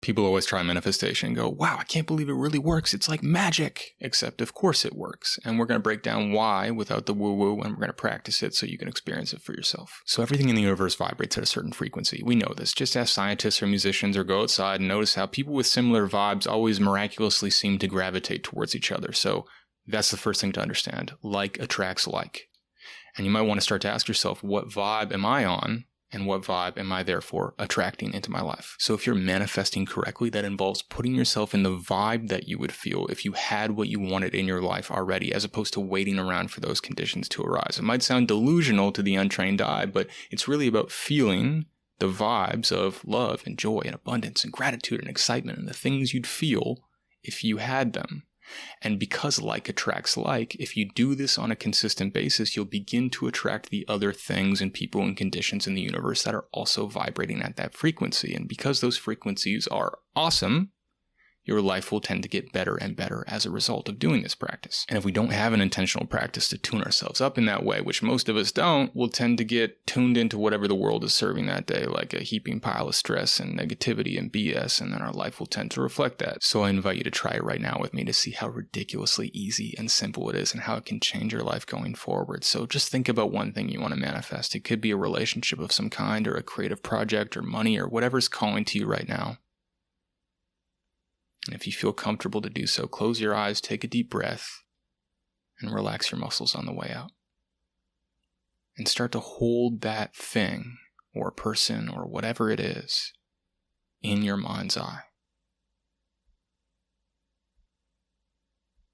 People always try manifestation and go, wow, I can't believe it really works. It's like magic. Except, of course, it works. And we're going to break down why without the woo-woo, and we're going to practice it so you can experience it for yourself. So everything in the universe vibrates at a certain frequency. We know this. Just ask scientists or musicians or go outside and notice how people with similar vibes always miraculously seem to gravitate towards each other. So that's the first thing to understand. Like attracts like. And you might want to start to ask yourself, what vibe am I on? And what vibe am I therefore attracting into my life? So if you're manifesting correctly, that involves putting yourself in the vibe that you would feel if you had what you wanted in your life already, as opposed to waiting around for those conditions to arise. It might sound delusional to the untrained eye, but it's really about feeling the vibes of love and joy and abundance and gratitude and excitement and the things you'd feel if you had them. And because like attracts like, if you do this on a consistent basis, you'll begin to attract the other things and people and conditions in the universe that are also vibrating at that frequency. And because those frequencies are awesome, your life will tend to get better and better as a result of doing this practice. And if we don't have an intentional practice to tune ourselves up in that way, which most of us don't, we'll tend to get tuned into whatever the world is serving that day, like a heaping pile of stress and negativity and BS, and then our life will tend to reflect that. So I invite you to try it right now with me to see how ridiculously easy and simple it is and how it can change your life going forward. So just think about one thing you want to manifest. It could be a relationship of some kind or a creative project or money or whatever's calling to you right now. And if you feel comfortable to do so, close your eyes, take a deep breath, and relax your muscles on the way out. And start to hold that thing, or person, or whatever it is, in your mind's eye.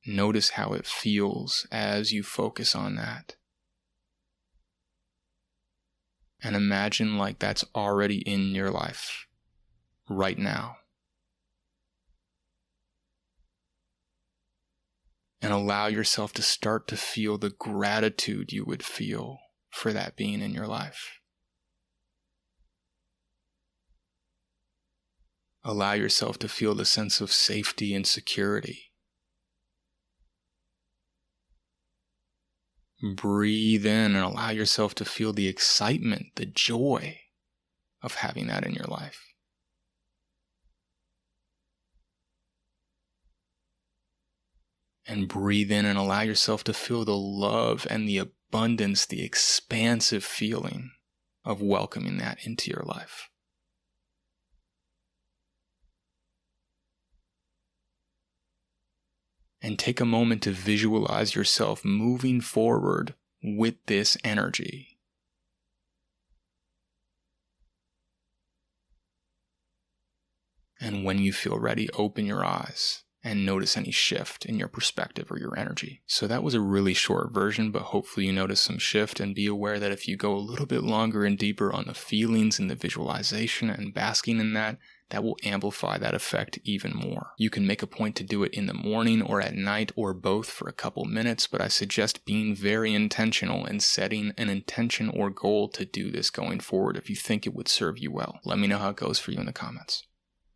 Notice how it feels as you focus on that. And imagine like that's already in your life, right now. And allow yourself to start to feel the gratitude you would feel for that being in your life. Allow yourself to feel the sense of safety and security. Breathe in and allow yourself to feel the excitement, the joy of having that in your life. And breathe in and allow yourself to feel the love and the abundance, the expansive feeling of welcoming that into your life. And take a moment to visualize yourself moving forward with this energy. And when you feel ready, open your eyes and notice any shift in your perspective or your energy. So that was a really short version, but hopefully you notice some shift, and be aware that if you go a little bit longer and deeper on the feelings and the visualization and basking in that, that will amplify that effect even more. You can make a point to do it in the morning or at night or both for a couple minutes, but I suggest being very intentional and setting an intention or goal to do this going forward if you think it would serve you well. Let me know how it goes for you in the comments.